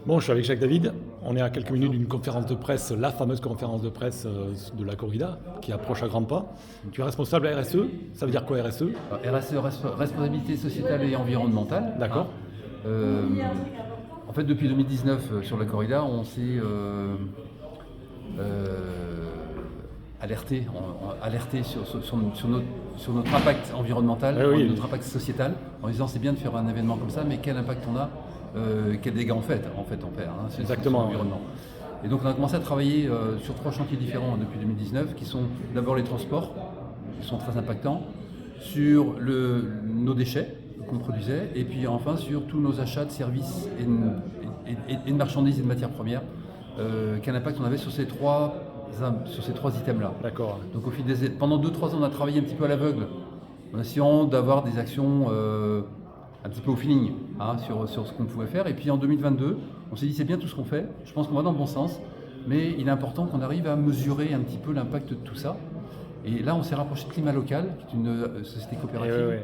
Bon, je suis avec Jacques David. On est à quelques minutes d'une conférence de presse, la fameuse conférence de presse de la corrida, qui approche à grands pas. Tu es responsable RSE. Ça veut dire quoi RSE? RSE, responsabilité sociétale et environnementale. D'accord. En fait, depuis 2019, sur la corrida, on s'est alerté sur notre impact environnemental, Oui. notre impact sociétal, en disant c'est bien de faire un événement comme ça, mais quel impact on a, quels dégâts on fait on perd sur l'environnement. Et donc on a commencé à travailler sur 3 chantiers différents depuis 2019, qui sont d'abord les transports, qui sont très impactants, sur nos déchets qu'on produisait, et puis enfin sur tous nos achats de services et de marchandises et de matières premières, quel impact on avait sur ces trois items-là. D'accord. Donc pendant 2-3 ans, on a travaillé un petit peu à l'aveugle, en essayant d'avoir des actions un petit peu au feeling sur ce qu'on pouvait faire. Et puis en 2022, on s'est dit c'est bien tout ce qu'on fait, je pense qu'on va dans le bon sens, mais il est important qu'on arrive à mesurer un petit peu l'impact de tout ça. Et là, on s'est rapproché de Climat Local, qui est une société coopérative.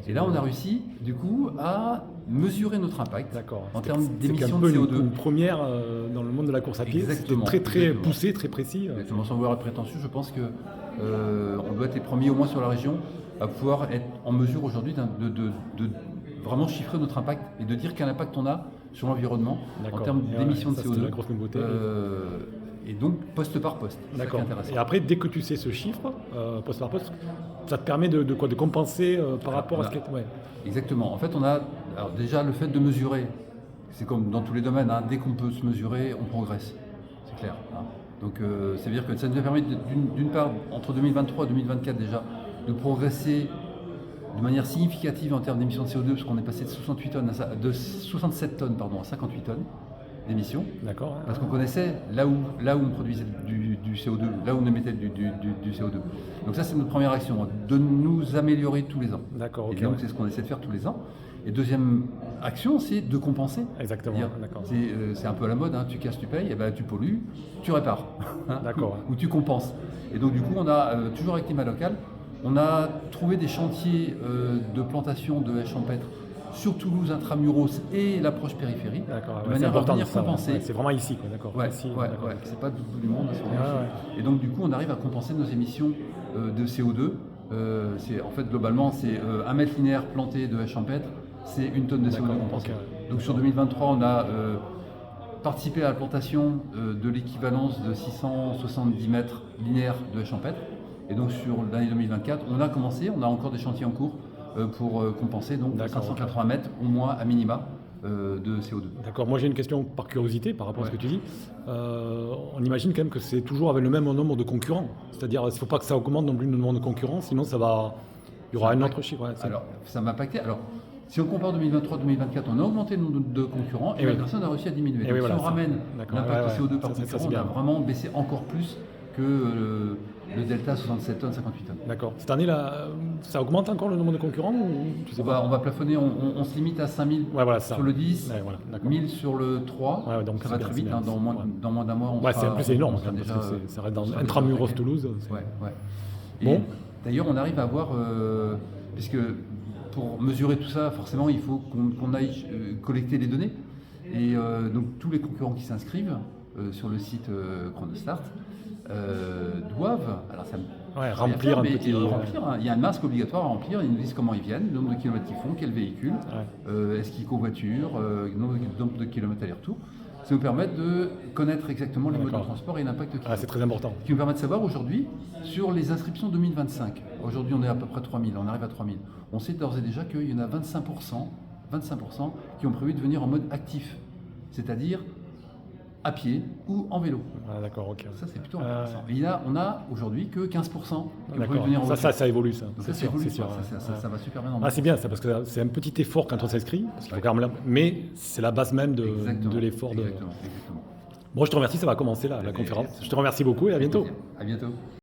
Et là, on a réussi, du coup, à mesurer notre impact en termes d'émissions de CO2. C'est une première dans le monde de la course à pied. C'était très poussé, très précis. Exactement. Sans vouloir être prétentieux, je pense qu'on doit être les premiers, au moins sur la région, à pouvoir être en mesure aujourd'hui de vraiment chiffrer notre impact et de dire quel impact on a sur l'environnement en termes d'émissions de CO2. C'est la grosse nouveauté. Et donc, poste par poste. D'accord. Et après, dès que tu sais ce chiffre, poste par poste, ça te permet de compenser par rapport à ce qui est... Ouais. Exactement. En fait, alors déjà, le fait de mesurer, c'est comme dans tous les domaines, dès qu'on peut se mesurer, on progresse. C'est clair. Donc, ça veut dire que ça nous a permis, d'une part, entre 2023 et 2024 déjà, de progresser de manière significative en termes d'émissions de CO2, parce qu'on est passé de 67 tonnes à 58 tonnes d'émissions. D'accord. Parce qu'on connaissait là où on produisait du CO2, là où on émettait du CO2. Donc ça, c'est notre première action, de nous améliorer tous les ans. D'accord. Et donc c'est ce qu'on essaie de faire tous les ans. Et deuxième action, c'est de compenser. Exactement. D'accord. C'est un peu à la mode, tu casses, tu payes, et ben, tu pollues, tu répares. D'accord. Ou tu compenses. Et donc du coup, on a, toujours avec Climat Local, on a trouvé des chantiers de plantation de haies champêtres sur Toulouse, intramuros et l'approche périphérie, de manière à venir compenser. C'est vraiment ici, quoi, d'accord. C'est pas du bout du monde. Et donc du coup, on arrive à compenser nos émissions de CO2. En fait, globalement, c'est 1 mètre linéaire planté de haies champêtres, c'est 1 tonne de CO2 compensée. Donc sur 2023, on a participé à la plantation de l'équivalence de 670 mètres linéaires de haies champêtres. Et donc sur l'année 2024, on a encore des chantiers en cours pour compenser donc 580 mètres au moins à minima de CO2. D'accord, moi j'ai une question par curiosité par rapport à ce que tu dis. On imagine quand même que c'est toujours avec le même nombre de concurrents. C'est-à-dire il ne faut pas que ça augmente non plus le nombre de concurrents, sinon il y aura un autre chiffre. Alors ça m'a impacté. Alors si on compare 2023-2024, on a augmenté le nombre de concurrents et la personne a réussi à diminuer. Donc, si on ramène l'impact de CO2 par concurrent, on a vraiment baissé encore plus que le delta 67 tonnes, 58 tonnes. D'accord. Cette année, là, ça augmente encore le nombre de concurrents ou tu sais pas? On va plafonner, on se limite à 5000 sur le 10, 1000 sur le 3. Donc ça va très vite, dans moins d'un mois. C'est énorme, parce que ça reste dans intramuros Toulouse. Bon. D'ailleurs, on arrive à avoir, puisque pour mesurer tout ça, forcément, il faut qu'on aille collecter les données. Et donc, tous les concurrents qui s'inscrivent sur le site Chronostart doivent remplir un petit... Il y a un masque obligatoire à remplir, ils nous disent comment ils viennent, le nombre de kilomètres qu'ils font, quel véhicule, est-ce qu'ils covoiturent, le nombre de kilomètres aller-retour. Ça nous permet de connaître exactement les modes de transport et l'impact qu'ils ont. C'est très important. Ce qui nous permet de savoir aujourd'hui, sur les inscriptions 2025, aujourd'hui on est à peu près 3000, on arrive à 3000, on sait d'ores et déjà qu'il y en a 25% qui ont prévu de venir en mode actif, c'est-à-dire à pied ou en vélo. Ça, c'est plutôt intéressant. Et on a aujourd'hui que 15% qui ont prévu de venir en voiture. Ça évolue, ça. Donc ça va super bien. C'est bien, ça, parce que c'est un petit effort quand on s'inscrit, mais c'est la base même de l'effort. Exactement. Bon, je te remercie, ça va commencer là, la conférence. Je te remercie beaucoup et à bientôt. À bientôt.